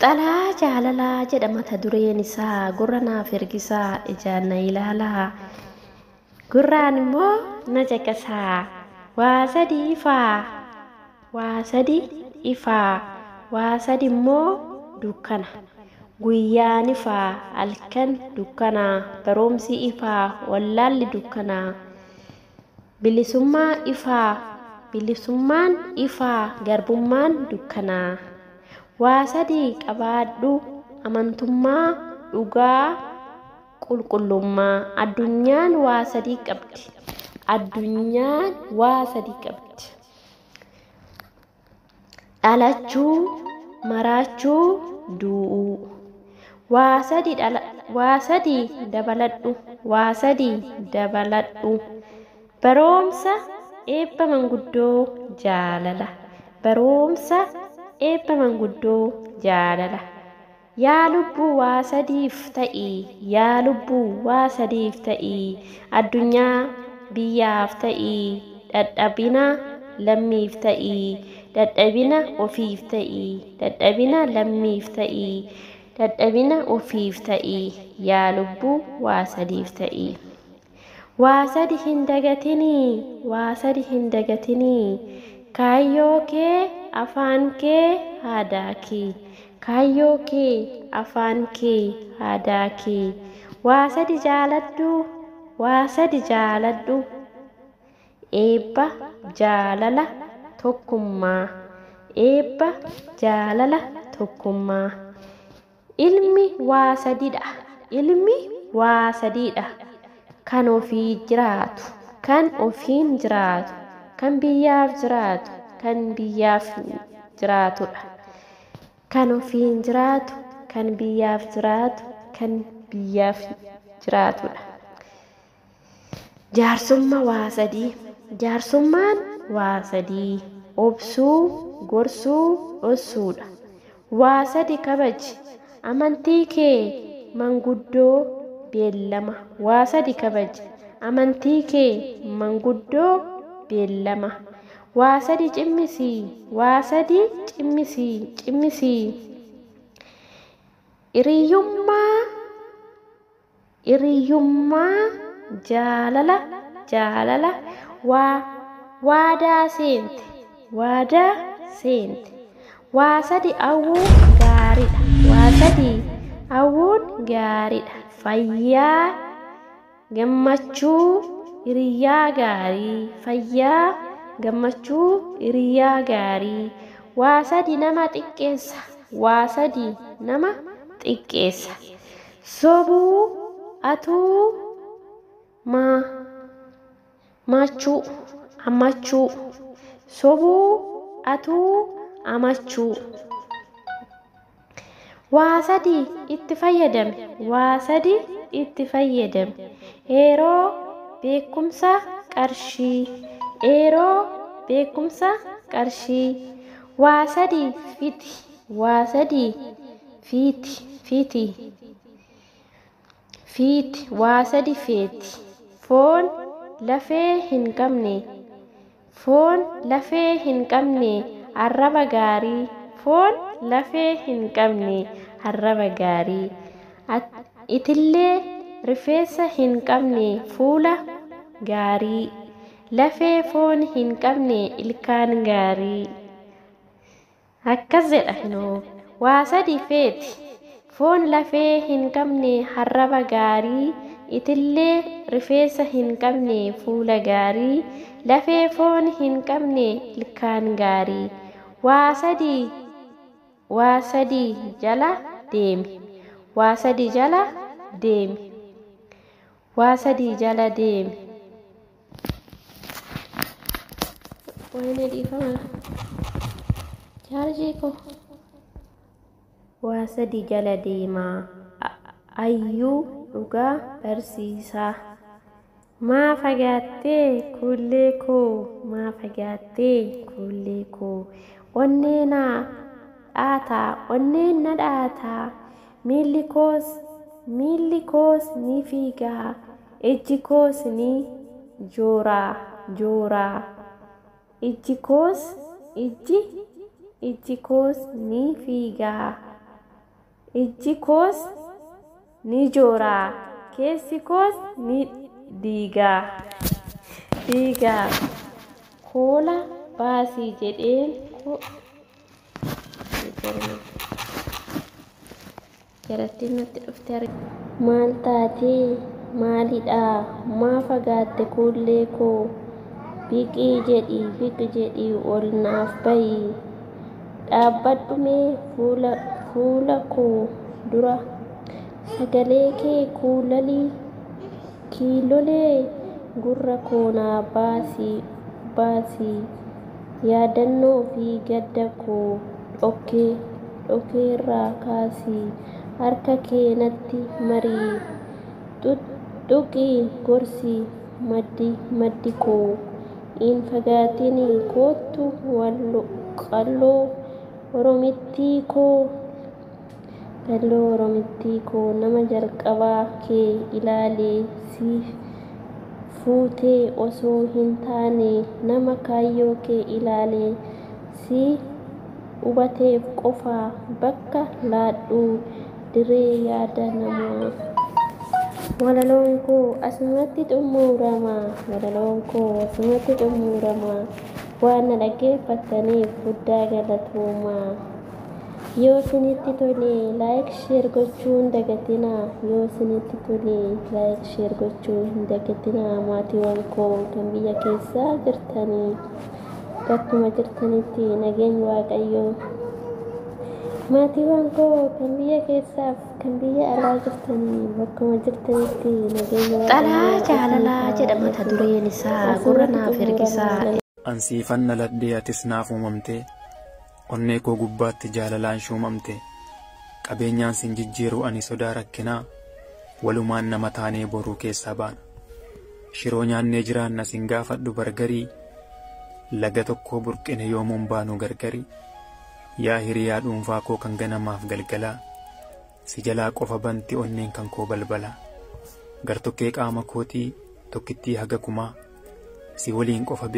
Xalaa jaalalaa jedhama mata dureen isaa. Gurra naaf ergisaa ijaan na ilaalaa. Gurraan immoo na caqasaa. Waa sadii ifaa. Waa sadii ifaa. Waa sadi immoo dukkana. Guyyaan ifaa halkan dukkanaa. Baroomsi ifaa wallaalli dukkanaa. Bilisummaa ifaa. Bilisummaan ifaa garbummaan dukkanaa. Waa sadii qabaadhu amantummaa dhugaa qulqullummaa. Addunyaan waa sadii qabdi. Addunyaan waa sadii qabdi. Dhalachuu, maraachuu, du'uu. Waa sadii dabaladhu. Waa sadii dabaladhu. Baroomsa eebba manguddoo jaalala. Baroomsa eebba manguddoo jaalala. Yaa lubbuu waa sadiif ta'ii. Yaa lubbuu waa sadiif ta'ii. Addunyaa biyyaaf ta'ii. Dadhabina lammiif ta'ii. Dadhabina ofiif ta'ii. Dadhabina lammiif ta'ii. Dadhabina ofiif ta'ii. Yaa lubbuu waa sadiif ta'ii. Waa sadi hin dagatinii. Waa sadi hin dagatinii. Kaayyoo kee afaan kee aadaa kee. Kaayyoo kee afaan kee aadaa kee. Waa sadi jaaladhu. Waa sadi jaaladhu. Eebba jaalala tokkummaa. Eebba jaalala tokkummaa. Ilmi waa sadidha. Ilmi waa sadidha. Kan ofii jiraatu. Kan ofiin jiraatu. Kan biyyaaf jiraatu. Kan biyyaaf jiraatudha. Kan ofiin jiraatu. Kan biyyaaf jiraatu. Kan biyyaaf jiraatudha. Jaarsummaa waa sadii. Jaarsummaan waa sadii. Obsuu, gorsuu, dhossuudha. Waa sadi kabaji. Amantii kee manguddoo beellama. Waa sadi kabaji. Amantii kee manguddoo beellama. Waa sadi cimmisii. Waa sadi cimmisii. Cimmisii. Hiriyyummaa. Hiriyyummaa jaalala. Jaalala. Waadaa seente. Waadaa seente. Waa sadi hawwuu gaariidha. Waa sadi hawwuun gaariidha. Fayyaa gammachuu hiriyyaa gaarii. Fayyaa gammachuu hiriyyaa gaarii. Waa sadi nama xiqqeessa. Waa sadi nama xiqqeessa. Sobuu atuu maachuu ammachuu. Sobuu atuu amachuu. Waa sadi itti fayyadame. Waa sadi itti fayyadame. Eeroo beekumsa qarshii. Eeroo beekumsa qarshii. Waa sadi fiti. Waa sadi fiiti. Fiiti. Fiiti. Waa sadi feeti. Foon lafee hin qabne. Foon lafee hin qabne arraba gaarii. Foon lafee hin qabne arraba gaarii. Itillee rifeensa hin qabne fuula gaarii. Lafee foon hin qabne ilkaan gaarii. Akkas jedha hinoo. Waa sadi feeti. Foon lafee hin qabne arraba gaarii. Itillee rifeensa hin qabne fuula gaarii. Lafee foon hin qabne ilkaan gaarii. Waa sadi jala deemi. Waa sadi jala deemi. Waa sadi jala deemi. Wayne dhiifama. Chaarjii ko. Waa sadi jala deemaa. Ayyuu dhugaa barsiisaa. Maa fagaattee kullee koo. Maa fagaattee kullee koo. Onnee naa dhaataa. Onneen na dhaataa. Miilli koos ni fiigaa. Ijji koos ni jooraa. Ijji koos ni fiigaa. ijji koos ni jooraa keessi koos ni diigaa koola baasii jedheen jarattiin natti dhufte maal taatee maalidhaa maa fagaatte kuullee koo biqii jedhii ol naaf bayi dhaabbadhu mee fuula koo dura sagalee kee kiilolee gurra koo naa baasii yaadannoo fi gadda koo dhokeerraa kaasii harka kee natti marii tuqii gorsii maddi koo in fagaatiin kootu qalloo oromittii koo nama jalqabaa kee ilaalee si fuutee osoo hin taane nama kaayyoo kee ilaalee si hubateef qofaa bakka laadhuu diree yaada namaa walaloon koo asumatti xumurama waan na dhaggeeffattaniif guddaa galatoomaa yoo isinitti tole like share gochuu hin dagatinaa maatiiwwan koo kan biyya keessaa jirtanii bakkuma jirtanitti nageenya waaqayyoo maatiiwwan koo kan biyya keessaaf kan biyya alaa jirtanii bakkuma jirtanitti nageenya Xalaa jaalalaa jedhama mata dureen isaa gurra naaf ergisaa. Ansiifanna ladhee atis naaf uumamtee onnee koo gubbaatti jaalalaan shuumamte qabeenyaan sin jijjiiru ani sodaa rakkinaa walumaan nama taanee boruu keessaa baana shiroo nyaannee jiraanna sin gaafadhu bargarii laga tokkoo burqine yoomuun baanu gargarii yaa hiriyaa dhuunfaa koo kan ganamaaf galgalaa si jalaa qofa banti onneen kan koo balbalaa gartokkee qaama kootii tokkittii haga kumaa si waliin qofa